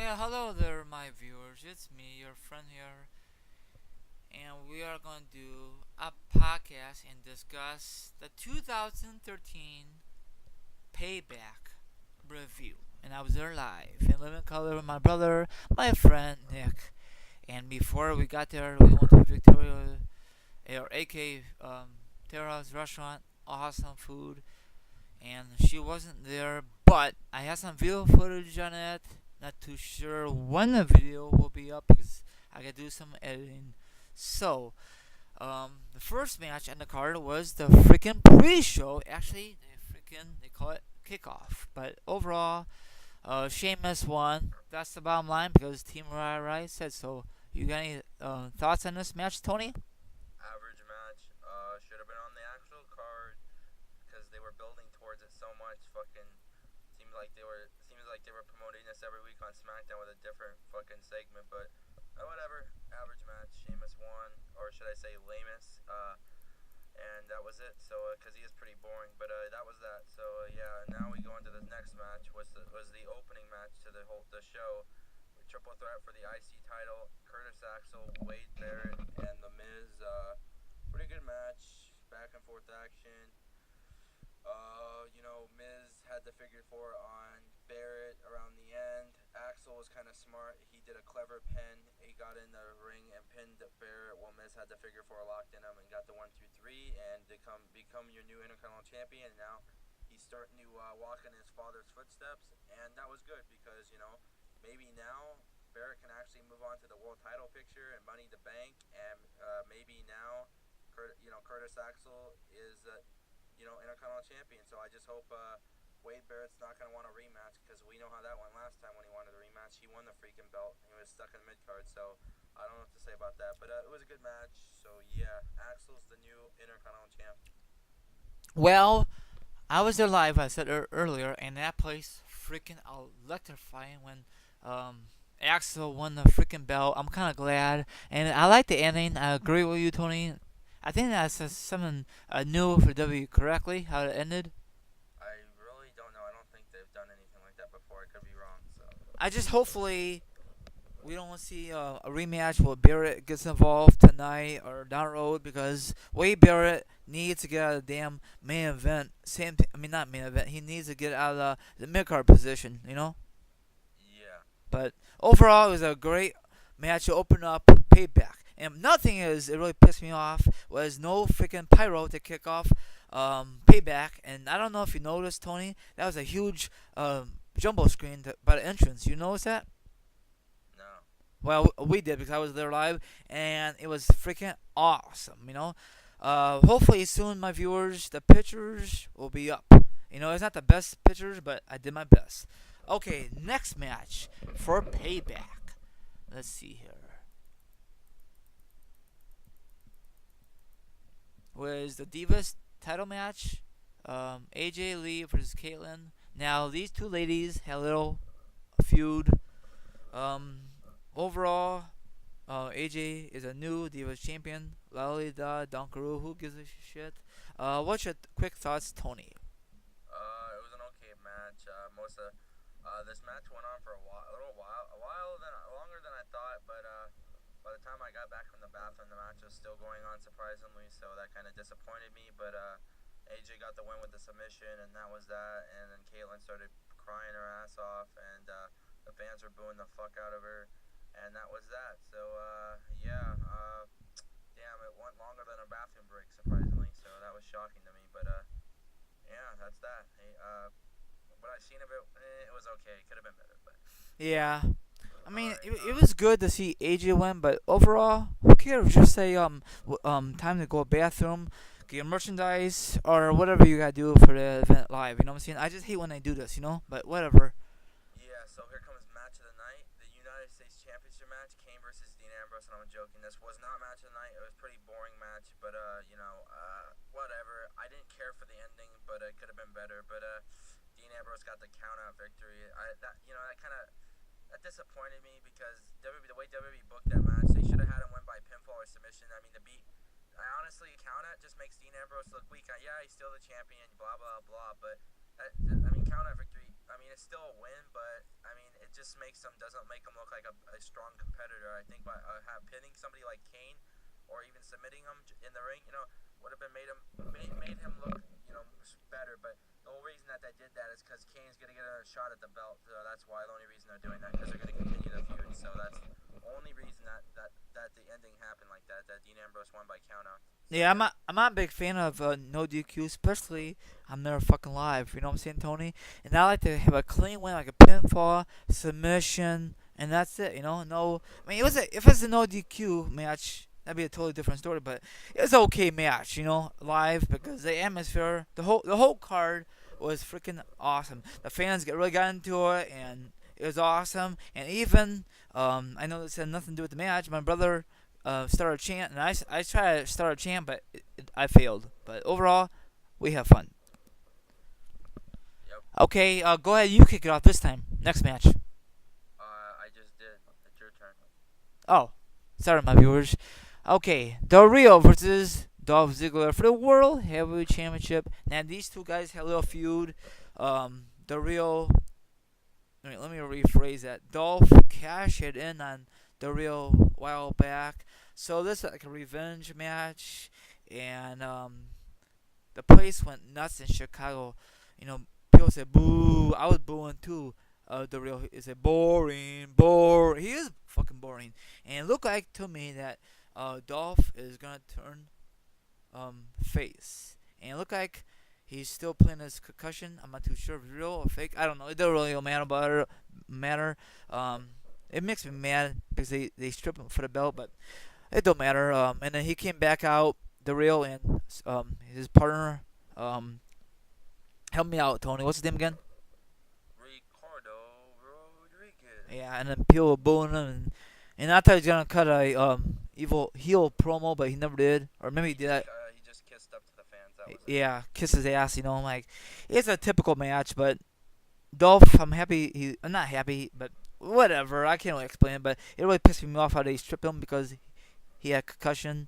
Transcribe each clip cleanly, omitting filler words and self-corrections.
Well, hello there, my viewers. It's me, your friend here, and we are going to do a podcast and discuss the 2013 Payback review. And I was there live in living color with my brother, my friend Nick. And before we got there, we went to Victoria, or AK Tara's restaurant. Awesome food, and she wasn't there, but I have some video footage on it. Not too sure when the video will be up because I gotta do some editing. So, the first match on the card was the freaking pre-show. Actually, they call it kickoff, but overall, Sheamus won. That's the bottom line because Team Rai said so. You got any thoughts on this match, Tony? Average match. Should have been on the actual card because they were building towards it so much. Fucking seems like they were promoting this every week on SmackDown with a different fucking segment. But whatever. Average match. Sheamus won, or should I say, Lamus. And that was it. So because he is pretty boring, but that was that. So yeah. Now we go into this next match. Was the opening match to the show. Triple threat for the IC title. Curtis Axel, Wade Barrett, and The Miz. Pretty good match. Back and forth action. Miz had the figure four on Barrett around the end. Axel was kind of smart. He did a clever pin. He got in the ring and pinned Barrett while Miz had the figure four locked in him and got the 1, 2, 3 and become your new Intercontinental Champion. And now he's starting to walk in his father's footsteps, and that was good because maybe now Barrett can actually move on to the world title picture and Money the Bank, and maybe now Curtis Axel is Intercontinental Champion. So I just hope Wade Barrett's not going to want a rematch because we know how that went last time when he wanted a rematch. He won the freaking belt. He was stuck in the mid card, so I don't know what to say about that. But it was a good match. So yeah, Axel's the new Intercontinental Champ. Well, I was there live. I said earlier, and that place freaking electrifying when Axel won the freaking belt. I'm kind of glad, and I like the ending. I agree with you, Tony. I think that's something new for W. Correctly, how it ended. I really don't know. I don't think they've done anything like that before. I could be wrong. So I just hopefully we don't see a rematch where Barrett gets involved tonight or down the road because Wade Barrett needs to get out of the damn main event. Same thing. I mean, not main event. He needs to get out of the mid card position. You know. yeah, But overall, it was a great match to open up Payback. And nothing is it really pissed me off was no freaking pyro to kick off Payback. And I don't know if you noticed, Tony, that was a huge jumbo screen by the entrance. You noticed that? no. Well, we did because I was there live, and it was freaking awesome. Hopefully soon, my viewers, the pictures will be up. It's not the best pictures, but I did my best. Okay, next match for Payback. Let's see here. Was the Divas title match? AJ Lee versus Caitlyn. Now these two ladies had a little feud. Um, Overall, AJ is a new Divas champion. Lalita Donkaroo, who gives a shit? What's your quick thoughts, Tony? It was an okay match. Most of this match went on for longer than I thought. But by the time I got back from the bathroom, the match was still going on surprisingly. So that kind of disappointed me. But AJ got the win with the submission, and that was that. And then Caitlyn started crying her ass off, and the fans were booing the fuck out of her, and that was that. So yeah. Damn, it went longer than a bathroom break, surprisingly. So that was shocking to me. But yeah, that's that. Hey, what I seen of it, it was okay. It could have been better, but Yeah, I all mean, right. it was good to see AJ win, but overall, who cares? Just say time to go bathroom, get your merchandise or whatever you gotta do for the event live. You know what I'm saying? I just hate when they do this, But whatever. Yeah, so here comes match of the night, the United States Championship match, Kane versus Dean Ambrose, and I'm joking. This was not match of the night. It was a pretty boring match, but whatever. I didn't care for the ending, but it could have been better. But Dean Ambrose got the count out victory. That kind of that disappointed me because the way WWE booked that match, they should have had him win by pinfall or submission. I mean, the beat. I honestly count out just makes Dean Ambrose look weak. Yeah, he's still the champion. Blah blah blah. But I mean, count out victory. I mean, it's still a win, but I mean, it just makes him doesn't make him look like a strong competitor. I think by pinning somebody like Kane, or even submitting him in the ring, would have been made him look better. But the whole reason that they did that is because Kane's gonna get a shot at the belt. So that's why the only reason they're doing that, because they're gonna continue the feud. So that's the only reason that the ending happened like that. That Dean Ambrose won by countout. So Yeah, yeah. I'm not a big fan of no DQ, especially I'm never fucking live. You know what I'm saying, Tony? And I like to have a clean win, like a pinfall, submission, and that's it. No. I mean, if it's a no DQ match, that'd be a totally different story. But it was an okay match, live because the atmosphere, the whole card was freaking awesome. The fans really got into it, and it was awesome. And even I know this had nothing to do with the match. My brother start a chant, and I try to start a chant, but I failed. But overall, we have fun. Yep. Okay, go ahead. You kick it off this time. Next match. I just did. It's your turn. Oh, sorry, my viewers. Okay, Del Rio versus Dolph Ziggler for the World Heavyweight Championship. Now these two guys had a little feud. Del Rio. Let me rephrase that. Dolph cashed it in on Del Rio a while back. So this is like a revenge match, and the place went nuts in Chicago. People said boo. I was booing too. The real is a boring, boring. He is fucking boring, and it looked like to me that Dolph is gonna turn face, and it looked like he's still playing his concussion. I'm not too sure if it's real or fake. I don't know. It don't really matter. It makes me mad because they strip him for the belt, but it don't matter. And then he came back out the real, and his partner help me out, Tony. What's his name again? Ricardo Rodriguez. Yeah, and then people were booing him, and I thought he was gonna cut a evil heel promo, but he never did, or maybe he did that. He just kissed up to the fans. That was it. Yeah, kiss his ass. I'm like, it's a typical match, but Dolph, I'm happy. I'm not happy, but whatever. I can't really explain it, but it really pissed me off how they stripped him because he had concussion.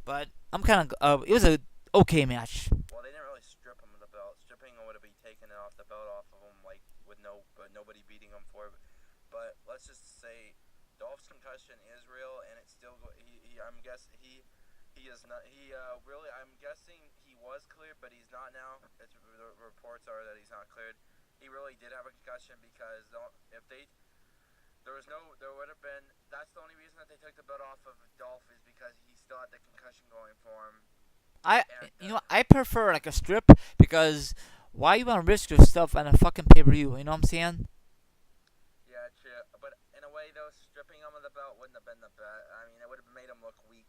But I'm kind of. It was a okay match. Well, they didn't really strip him of the belt. Stripping him would have been taking it off the belt off of him, like but nobody beating him for it. But let's just say, Dolph's concussion is real, and it's still. I'm guessing he is not. Really. I'm guessing he was cleared, but he's not now. The reports are that he's not cleared. He really did have a concussion because if they there would have been. That's the only reason that they took the belt off of Dolph is because he still had the concussion going for him. I And I prefer like a strip because why you wanna risk your stuff on a fucking pay per view? You know what I'm saying? yeah, true. But in a way, though, stripping him of the belt wouldn't have been the best. I mean, it would have made him look weak.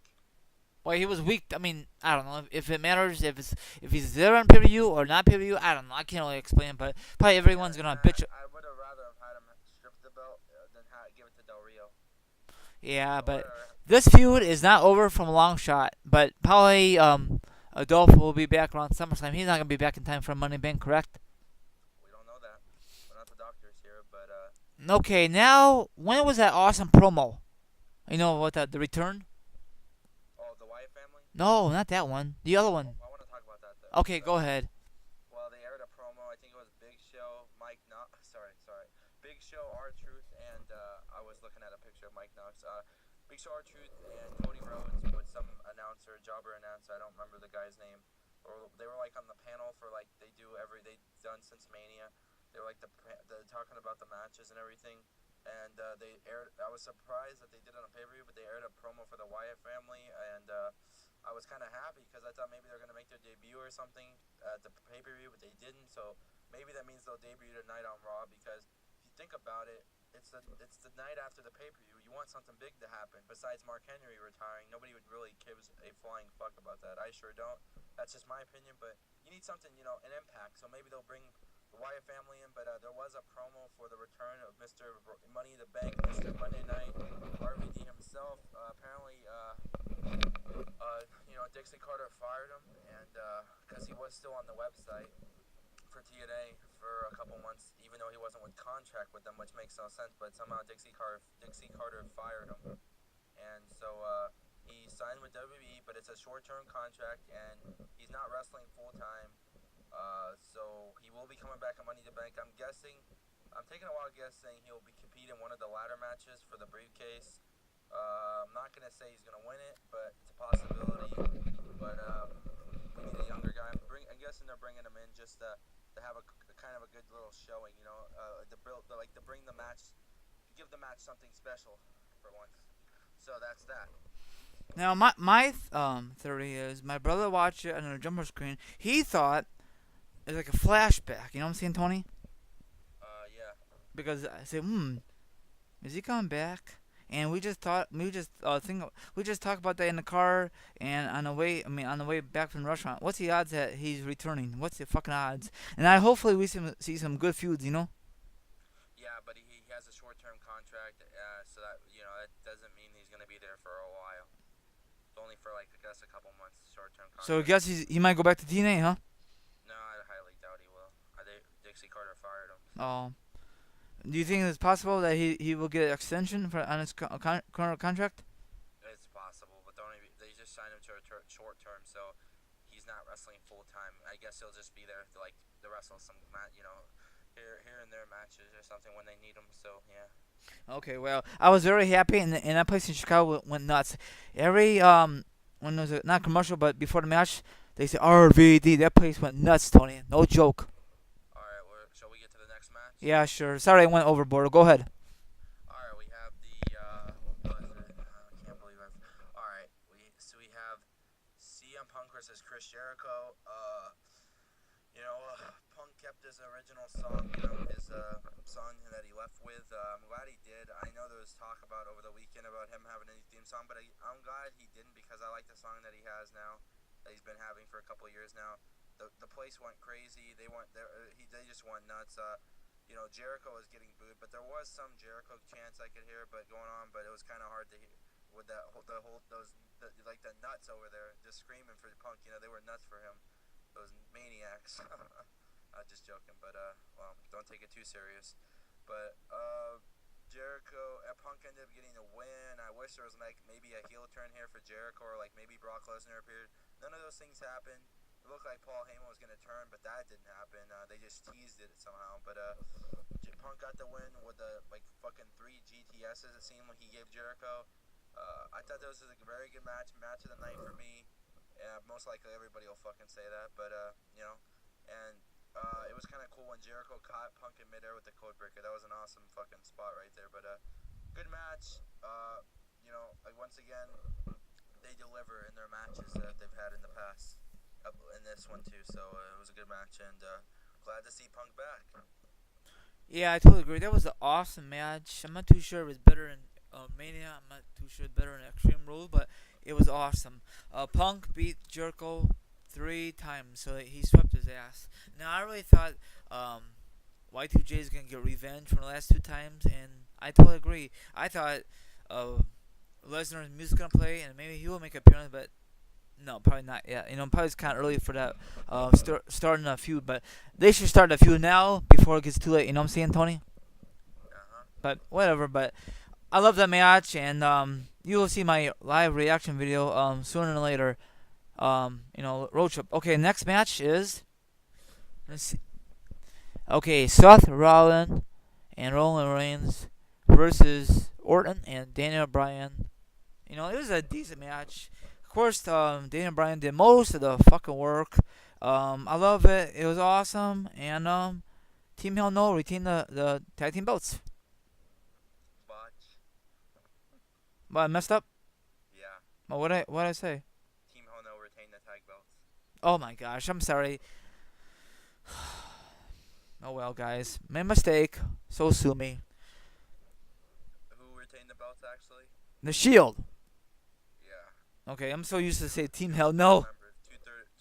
Well, he was weak. I mean, I don't know if it matters if he's there on pay per view or not pay per view. I don't know. I can't really explain, but probably everyone's Yeah, gonna bitch. I would have rather have had him strip the belt than give it to Del Rio. Yeah, but Or this feud is not over from a long shot. But probably Adolfo will be back around SummerSlam. He's not gonna be back in time for Money Bank, correct? we don't know that. We're not the doctors here, but Okay, now when was that awesome promo? You know what the return? oh, the Wyatt family. No, not that one. The other one. I want to talk about that though. Okay, go ahead. Well, they aired a promo. I think it was Big Show, Mike Knox. Sorry, Big Show, R Truth, and I was looking at a picture of Mike Knox. Big Show, R Truth, and Cody Rhodes with some announcer, jobber announcer. I don't remember the guy's name. Or they were like on the panel for like they've done since Mania. They were like the talking about the matches and everything. And they aired. I was surprised that they did it on pay-per-view, but they aired a promo for the Wyatt family, and I was kind of happy because I thought maybe they're gonna make their debut or something at the pay-per-view, but they didn't. So maybe that means they'll debut tonight on Raw because if you think about it, it's the night after the pay-per-view. You want something big to happen besides Mark Henry retiring. Nobody would really give a flying fuck about that. I sure don't. That's just my opinion, but you need something, an impact. So maybe they'll bring the Wyatt family in, but there was a promo for the return of Mr. Money in the Bank, Mr. Monday Night, RVD himself. Apparently, Dixie Carter fired him, and because he was still on the website for TNA for a couple months, even though he wasn't with contract with them, which makes no sense. But somehow Dixie Carter fired him, and so he signed with WWE, but it's a short-term contract, and he's not wrestling full time. So he will be coming back at Money to Bank. I'm guessing. I'm taking a wild guess saying he'll be competing one of the ladder matches for the briefcase. I'm not gonna say he's gonna win it, but it's a possibility. But we need a younger guy. I'm guessing they're bringing him in just to have a kind of a good little showing. You know, to bring the match, to give the match something special for once. So that's that. Now my theory is my brother watched it on a jumper screen. He thought it was like a flashback. You know what I'm saying, Tony? Yeah. Because I said, is he coming back? And we just talked about that in the car and on the way back from the restaurant. What's the odds that he's returning? What's the fucking odds? And I hopefully we see some good feuds, you know. Yeah, but he has a short-term contract, so that that doesn't mean he's gonna be there for a while. It's only for like I guess a couple months short-term So I contract. guess he might go back to TNA, huh? No, I highly doubt he will. Dixie Carter fired him, so. Oh, do you think it's possible that he will get an extension on his current contract? It's possible, but they just signed him to a short term, so he's not wrestling full time. I guess he'll just be there to wrestle some here and there matches or something when they need him. So yeah. Okay, well, I was very happy, and that place in Chicago went nuts. Every when there was not commercial, but before the match, they said RVD. That place went nuts, Tony. No joke. All right, shall we get to the next match? Yeah, sure. Sorry, I went overboard. Go ahead. All right, we have the what was it? I can't believe it. All right, we have CM Punk versus Chris Jericho. Punk kept his original song, his song that he left with. I'm glad he did. I know there was talk about over the weekend about him having a new theme song, but I'm glad he didn't because I like the song that he has now, that he's been having for a couple of years now. The place went crazy. They just went nuts. Jericho was getting booed, but there was some Jericho chants I could hear, going on, but it was kind of hard to hear with the nuts over there just screaming for Punk. They were nuts for him. Those maniacs. Just joking, but well, don't take it too serious. But Punk ended up getting a win. I wish there was maybe a heel turn here for Jericho, or maybe Brock Lesnar appeared. None of those things happened. It looked like Paul Heyman was gonna turn, but that didn't happen. They just teased it somehow. But Punk got the win with fucking 3 GTSs. It seemed like he gave Jericho. I thought this was a very good match of the night for me. Yeah, most likely everybody will fucking say that, but and it was kind of cool when Jericho caught Punk in midair with the code breaker. That was an awesome fucking spot right there. But good match. Once again, they deliver in their matches that they've had in the past, in this one too. So it was a good match, and glad to see Punk back. Yeah, I totally agree. That was an awesome match. I'm not too sure it was better in Mania. I'm not too sure it's better in Extreme Rules, but it was awesome. Punk beat Jericho 3 times, so he swept his ass. Now I really thought Y2J is gonna get revenge from the last 2 times, and I totally agree. I thought Lesnar's music gonna play, and maybe he will make an appearance, but no, probably not yet. Probably it's kind of early for that starting a feud, but they should start the feud now before it gets too late. You know what I'm saying, Tony? Uh-huh. But whatever. But I love that match, and you will see my live reaction video sooner than later. Road trip. Okay, next match is let's see. Okay, Seth Rollins and Roman Reigns versus Orton and Daniel Bryan. It was a decent match. Of course, Daniel Bryan did most of the fucking work. I love it. It was awesome, and Team Hell No retained the tag team belts. Botch. But I messed up. Yeah. Well, what I say? Team Hono retained the tag belts. Oh my gosh, I'm sorry. Oh well, guys, made a mistake. So sue me. Who retained the belts actually? The Shield. Yeah. Okay, I'm so used to say Team Hell No.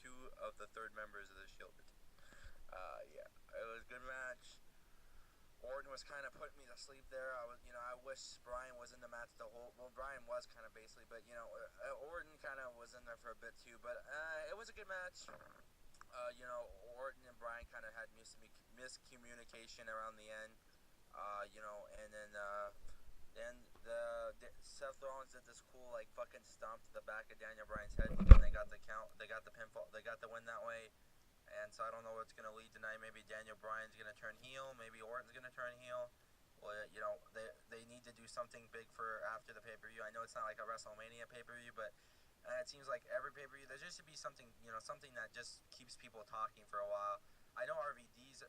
Two of the third members of the Shield. Yeah, it was a good match. Orton was kind of putting me to sleep there. I wish Bryan was in the match the whole. Well, Bryan was kind of basically, but Orton kind of was in there for a bit too. But it was a good match. Orton and Bryan kind of had miscommunication around the end. And then the Seth Rollins did this cool fucking stomp to the back of Daniel Bryan's head, and they got the count. They got the pinfall. They got the win that way. And so I don't know what's going to lead tonight. Maybe Daniel Bryan's going to turn heel. Maybe Orton's going to turn heel. Well, they need to do something big for after the pay per view. I know it's not like a WrestleMania pay per view, but it seems like every pay per view there just should be something, something that just keeps people talking for a while. I know RVD's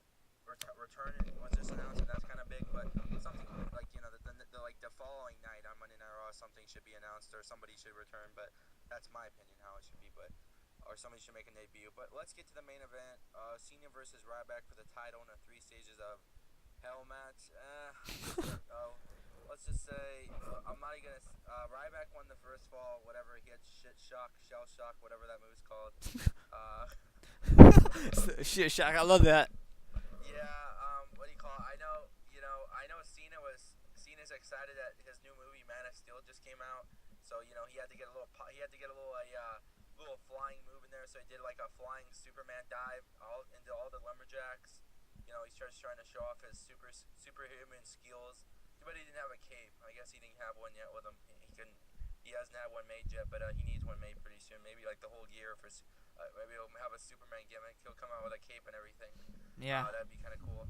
return was just announced, and that's kind of big, but something like the following night on Monday Night Raw, something should be announced or somebody should return. But that's my opinion how it should be. But or somebody should make a debut. But let's get to the main event: Cena versus Ryback for the title in the 3 stages of hell match. Let's just say I'm not even gonna. Ryback won the first fall, whatever. He had shit shock, shell shock, whatever that move's called. Uh, Shit, Shaq, I love that. yeah. What do you call it? I know. Cena's excited that his new movie Man of Steel just came out. So he had to get a little. He had to get a little flying move in there. So he did like a flying Superman dive all into all the lumberjacks. He starts trying to show off his superhuman skills. Too bad he didn't have a cape. I guess he didn't have one yet with him. He couldn't. He hasn't had one made yet, but he needs one made pretty soon. Maybe like the whole year for. Maybe he'll have a Superman gimmick. He'll come out with a cape and everything. Yeah. That'd be kind of cool.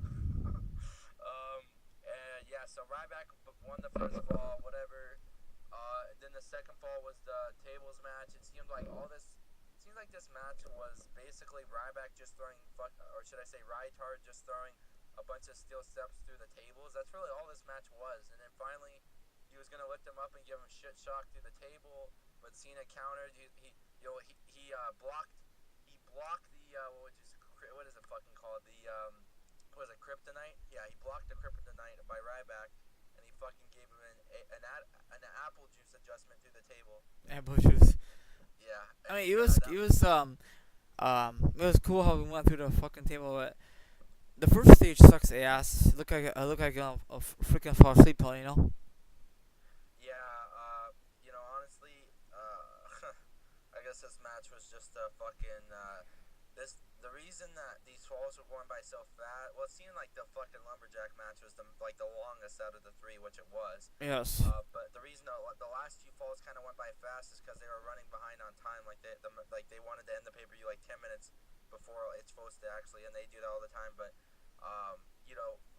And yeah, so Ryback won the first fall, whatever. Then the second fall was the tables match. It seemed like this match was basically Ryback just throwing or should I say Rytard just throwing a bunch of steel steps through the tables. That's really all this match was. And then finally, he was gonna lift him up and give him shit shock through the table, but Cena countered. He blocked the what is it fucking called, the what is it, kryptonite? Yeah, he blocked the kryptonite by Ryback, and he fucking gave him an apple juice adjustment through the table. Apple juice. Yeah. I mean, And, it was cool how we went through the fucking table, but the first stage sucks ass. I look like a freaking fall asleep, yeah, honestly, I guess this match was just a fucking the reason that these falls were going by so fast. Well, it seemed like the fucking lumberjack match was the longest out of the three, which it was. Yes. But the reason the last few falls kind of went by fast is because they were running behind on time. They wanted to end the pay per view like 10 minutes before it's supposed to actually, and they do that all the time. But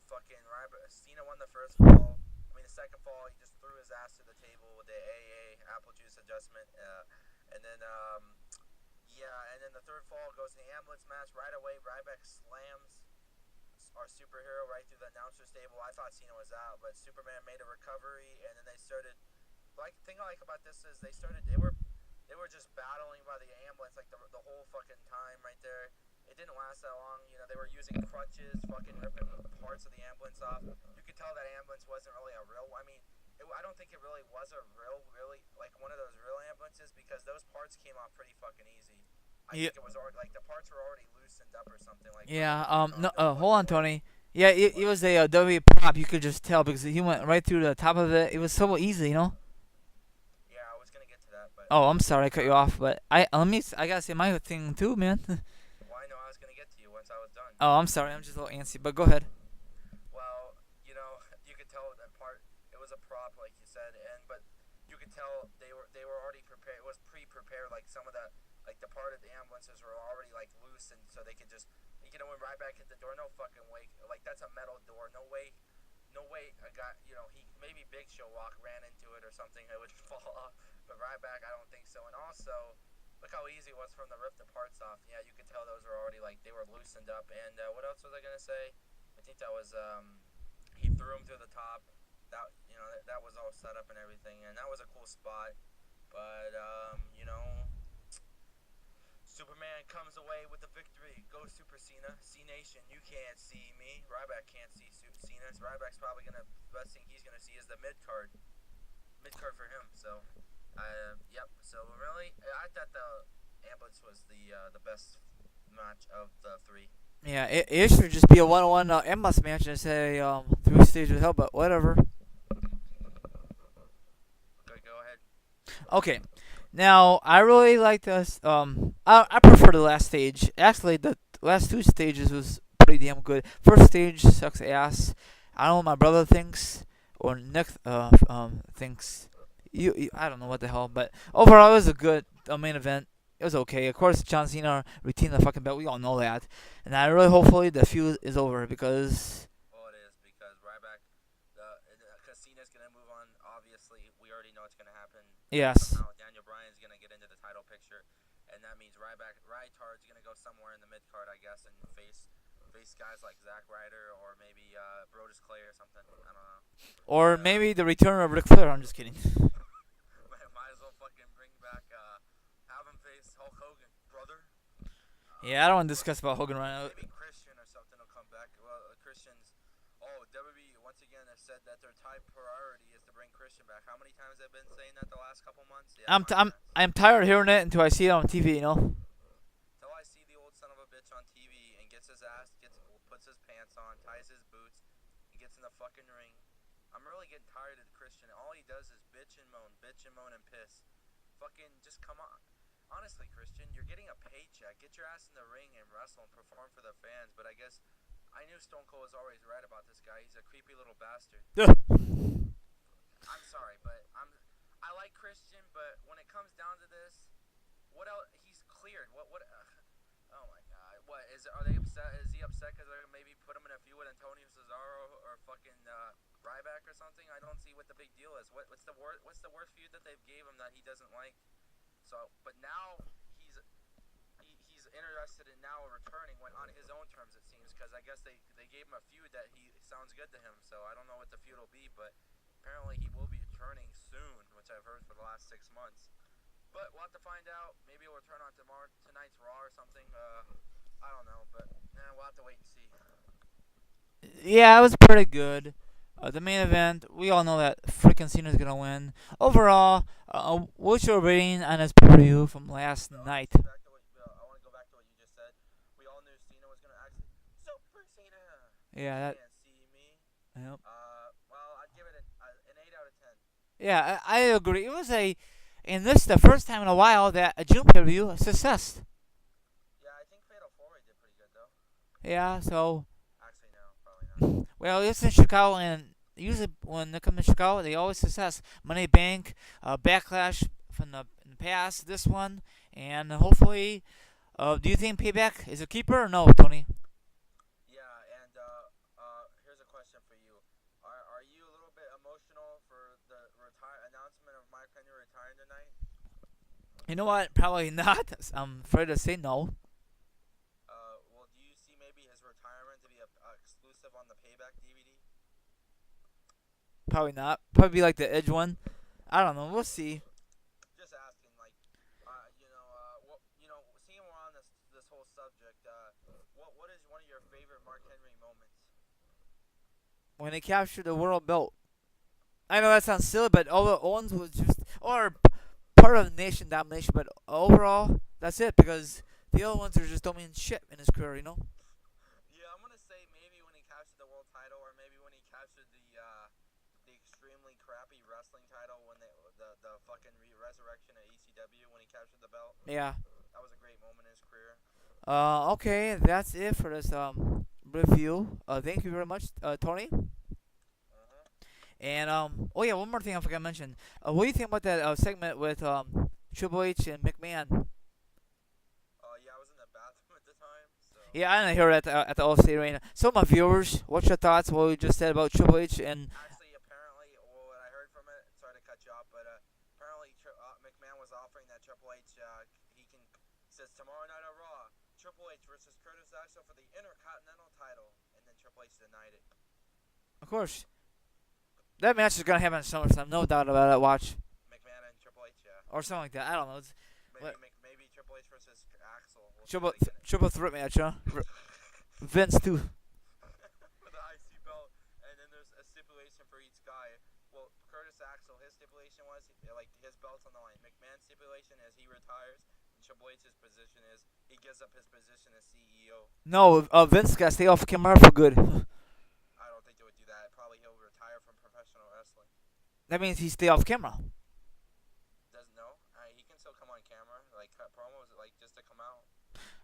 fucking Cena won the first fall. I mean, the second fall, he just threw his ass to the table with the AA apple juice adjustment, and then yeah, and then the third fall goes to the ambulance match. Right away, Ryback slams our superhero right through the announcer's table. I thought Cena was out, but Superman made a recovery, and then they started. The thing I like about this is they were just battling by the ambulance like the whole fucking time right there. It didn't last that long. They were using crutches, fucking ripping parts of the ambulance off. You could tell that ambulance wasn't really a real. I mean, I don't think it really was a really like one of those real ambulances because those parts came off pretty fucking easy. I Yeah. think it was already like the parts were already loosened up or something like. Yeah. No. No Hold on, fucking way. Tony. Yeah. It What? was a W pop. You could just tell because he went right through the top of it. It was so easy. Yeah, I was gonna get to that, but Oh, I'm sorry I cut you off, but I gotta say my thing too, man. well, I know I was gonna get to you once I was done. Oh, I'm sorry. I'm just a little antsy, but go ahead. Well, you could tell that part. It was a prop, like you said, but you could tell they were already prepared. It was pre-prepared. Like some of the part of the ambulances were already like loose, and so they could just when Ryback hit the door, no fucking way. Like that's a metal door. No way. No way. A guy, he maybe Big Show ran into it or something. It would fall off. But Ryback, I don't think so. And also, look how easy it was for him to rip the parts off. Yeah, you could tell those were already they were loosened up. And what else was I gonna say? I think that was he threw him through the top. That was all set up and everything, and that was a cool spot. But Superman comes away with the victory. Go Super Cena. C-Nation, you can't see me. Ryback can't see Cena. So Ryback's probably the best thing he's gonna see is the mid card. Mid card for him. So, yep. So really, I thought the ambulance was the best match of the three. Yeah, it should just be a one-on-one MS match instead of 3 stages of hell, but whatever. Go ahead. Okay, now I really like this. I prefer the last stage. Actually, the last 2 stages was pretty damn good. First stage sucks ass. I don't know what my brother thinks or Nick thinks. I don't know what the hell, but overall it was a good main event. it was okay. Of course, John Cena retained the fucking belt. We all know that, and I really hopefully the feud is over because Well, it is because Ryback, Cena's gonna move on. Obviously, we already know it's gonna happen. yes, Somehow, Daniel Bryan's gonna get into the title picture, and that means Rytard's gonna go somewhere in the mid card, I guess, and face guys like Zack Ryder or maybe Brodus Clay or something. I don't know. or But maybe the return of Ric Flair. I'm just kidding. might as well fucking bring back have him face Hulk Hogan, brother. Yeah, I don't want to discuss about Hogan right now. Maybe Christian or something will come back. Well, Christian's. Oh, WWE once again has said that their top priority is to bring Christian back. How many times have they been saying that the last couple months? Yeah, I'm t- plenty I'm times. I'm tired of hearing it until I see it on TV. You know. Till I see the old son of a bitch on TV and puts his pants on, ties his boots, and gets in the fucking ring. I'm really getting tired of Christian. All he does is bitch and moan, and piss. Fucking just come on. Honestly, Christian, you're getting a paycheck. Get your ass in the ring and wrestle and perform for the fans. But I guess I knew Stone Cold was always right about this guy. He's a creepy little bastard. I'm sorry, but I like Christian, but when it comes down to this, what else? He's cleared. What? Oh my God! What is? Are they upset? Is he upset because they're gonna maybe put him in a feud with Antonio Cesaro or fucking Ryback or something? I don't see what the big deal is. What's the worst? What's the worst feud that they've gave him that he doesn't like? So, but now he's interested in now returning when on his own terms it seems because I guess they gave him a feud that he sounds good to him. So I don't know what the feud will be, but apparently he will be returning soon, which I've heard for the last 6 months. But we'll have to find out. Maybe he'll return on tonight's Raw or something. I don't know, but we'll have to wait and see. Yeah, it was pretty good. The main event, we all know that freaking Cena's gonna win. Overall, what's your rating on his pay-per-view from last night? I want to go back to what you just said. We all knew Cena was gonna actually Super Cena. Yeah, You that. can't see me. Yep. Well, I'd give it an 8 out of 10. Yeah, I agree. It was and this is the first time in a while that a June pay-per-view a success. Yeah, I think Fatal 4-Way did pretty good though. Yeah, so Actually, no, probably not. well, it's in Chicago, and usually when they come to Chicago, they always success. Money Bank, Backlash from in the past, this one, and hopefully, do you think Payback is a keeper or no, Tony? Yeah, and here's a question for you. Are you a little bit emotional for the announcement of Mike Henry retiring tonight? You know what? Probably not. I'm afraid to say no. Well, do you see maybe his retirement to be a exclusive on the Payback DVD? Probably not. Probably be like the Edge one. I don't know. We'll see. Just asking, like, seeing we're on this whole subject, what is one of your favorite Mark Henry moments? When they captured the world belt. I know that sounds silly, but all the Owens was just or part of nation domination, but overall that's it because the other ones are just don't mean shit in his career, you know. Yeah, I'm gonna say maybe when he captured the world title, or maybe when he captured the extremely crappy wrestling title when the fucking resurrection at ECW when he captured the belt. Yeah. That was a great moment in his career. Okay, that's it for this review. Thank you very much, Tony. Uh-huh. And oh yeah, one more thing I forgot to mention. What do you think about that segment with Triple H and McMahon? Yeah, I was in the bathroom at the time, so. Yeah, I didn't hear it at the All-State Arena. So my viewers, what's your thoughts? What we just said about Triple H and Actually, apparently, what I heard from it, sorry to cut you off, but apparently McMahon was offering that Triple H, says tomorrow night on Raw, Triple H versus Curtis Axel for the Intercontinental title, and then Triple H denied it. of course that match is gonna happen at SummerSlam, no doubt about it. Watch McMahon and Triple H, yeah. or something like that. I don't know. It's Maybe Triple H versus Axel. We'll triple threat match, huh? Vince too. With the IC belt, and then there's a stipulation for each guy. Well, Curtis Axel, his stipulation was like his belt's on the line. McMahon's stipulation is he retires, and Triple H's position is he gives up his position as CEO. No, Vince got to stay off camera for good. I don't think they would do that. Probably he'll retire from professional wrestling. That means he stay off camera. Doesn't know. He can still come on camera, like cut promos, like just to come out.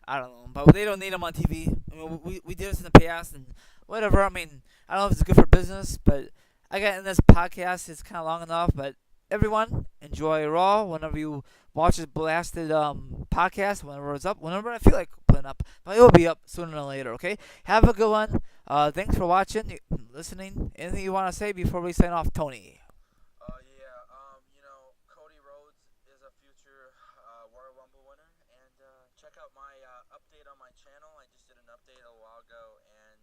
I don't know, but they don't need him on TV. I mean, we did this in the past and whatever. I mean, I don't know if it's good for business, but I got in this podcast. It's kind of long enough, but everyone, enjoy Raw whenever you watch this blasted podcast. Whenever it's up, whenever I feel like putting up, but it will be up sooner than later. Okay. Have a good one. Thanks for watching, listening. Anything you want to say before we sign off, Tony? Yeah. Cody Rhodes is a future Royal Rumble winner, and check out my update on my channel. I just did an update a while ago, and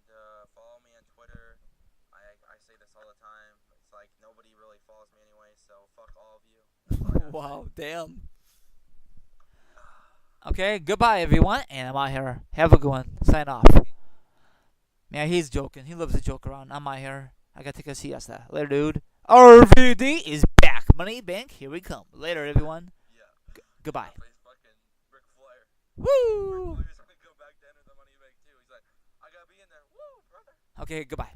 follow me on Twitter. I say this all the time. It's like nobody really follows me anyway, so fuck all of you. That's all I gotta say. Wow, damn. Okay, goodbye everyone, and I'm out here. Have a good one. Sign off. Man, he's joking. He loves to joke around. I'm out here. I gotta take a siesta. Later, dude. RVD is back. Money Bank, here we come. Later, everyone. Yeah. Goodbye. Face fucking Ric Flair. Ric Woo! Flair's gonna go back to enter the Money Bank too. He's like, I gotta be in there. Woo, brother. Okay, goodbye.